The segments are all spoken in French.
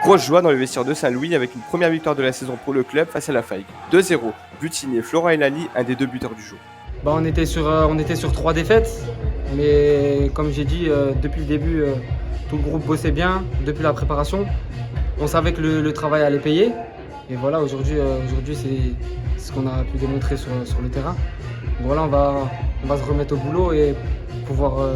Grosse joie dans le vestiaire de Saint-Louis avec une première victoire de la saison pour le club face à la Faïgue. 2-0, but signé Florent Elali, un des deux buteurs du jour. On était sur 3 défaites, mais comme j'ai dit, depuis le début, tout le groupe bossait bien, depuis la préparation. On savait que le travail allait payer. Et voilà, aujourd'hui c'est ce qu'on a pu démontrer sur le terrain. Donc voilà, on va se remettre au boulot et pouvoir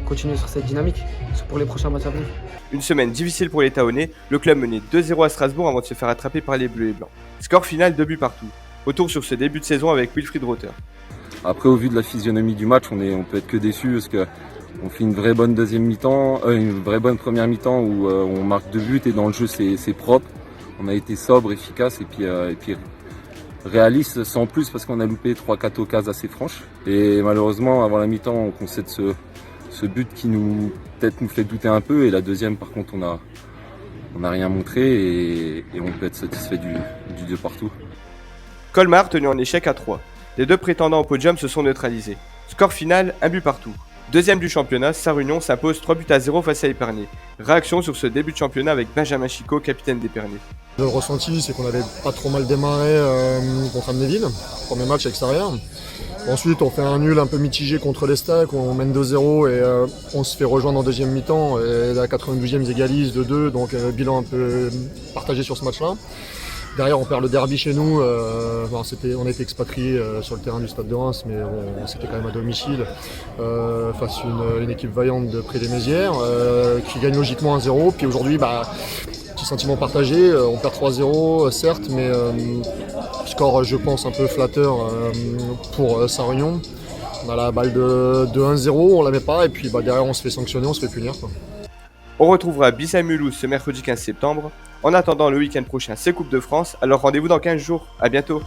continuer sur cette dynamique pour les prochains matchs à venir. Une semaine difficile pour les Taonnais, le club menait 2-0 à Strasbourg avant de se faire attraper par les Bleus et Blancs. Score final 2 buts partout. Retour sur ce début de saison avec Wilfried Rother. Après, au vu de la physionomie du match, on peut être que déçu parce que on fait une vraie bonne deuxième mi-temps, une vraie bonne première mi-temps où on marque 2 buts et dans le jeu c'est propre. On a été sobre, efficace et puis réaliste sans plus parce qu'on a loupé 3-4 occasions assez franches. Et malheureusement, avant la mi-temps, on concède ce but qui nous fait douter un peu. Et la deuxième, par contre, on n'a rien montré et on peut être satisfait du 2 partout. Colmar tenu en échec à 3. Les deux prétendants au podium se sont neutralisés. Score final, 1 but partout. Deuxième du championnat, Sarre-Union s'impose 3-0 face à Épernay. Réaction sur ce début de championnat avec Benjamin Chicot, capitaine d'Épernay. Le ressenti, c'est qu'on avait pas trop mal démarré contre Amnéville, premier match extérieur. Ensuite, on fait un nul un peu mitigé contre l'Estac, on mène 2-0 et on se fait rejoindre en deuxième mi-temps. Et la 92e, ils égalisent de 2, donc bilan un peu partagé sur ce match-là. Derrière, on perd le derby chez nous. On a été expatriés sur le terrain du Stade de Reims, mais c'était quand même à domicile face à une équipe vaillante de près des Mézières qui gagne logiquement 1-0. Puis aujourd'hui, petit sentiment partagé. On perd 3-0, certes, mais score, je pense, un peu flatteur pour Sarre-Union. On a la balle de 1-0, on la met pas, et puis derrière, on se fait sanctionner, on se fait punir, quoi. On retrouvera Bissau-Mulhouse ce mercredi 15 septembre. En attendant le week-end prochain, c'est Coupe de France, alors rendez-vous dans 15 jours. À bientôt.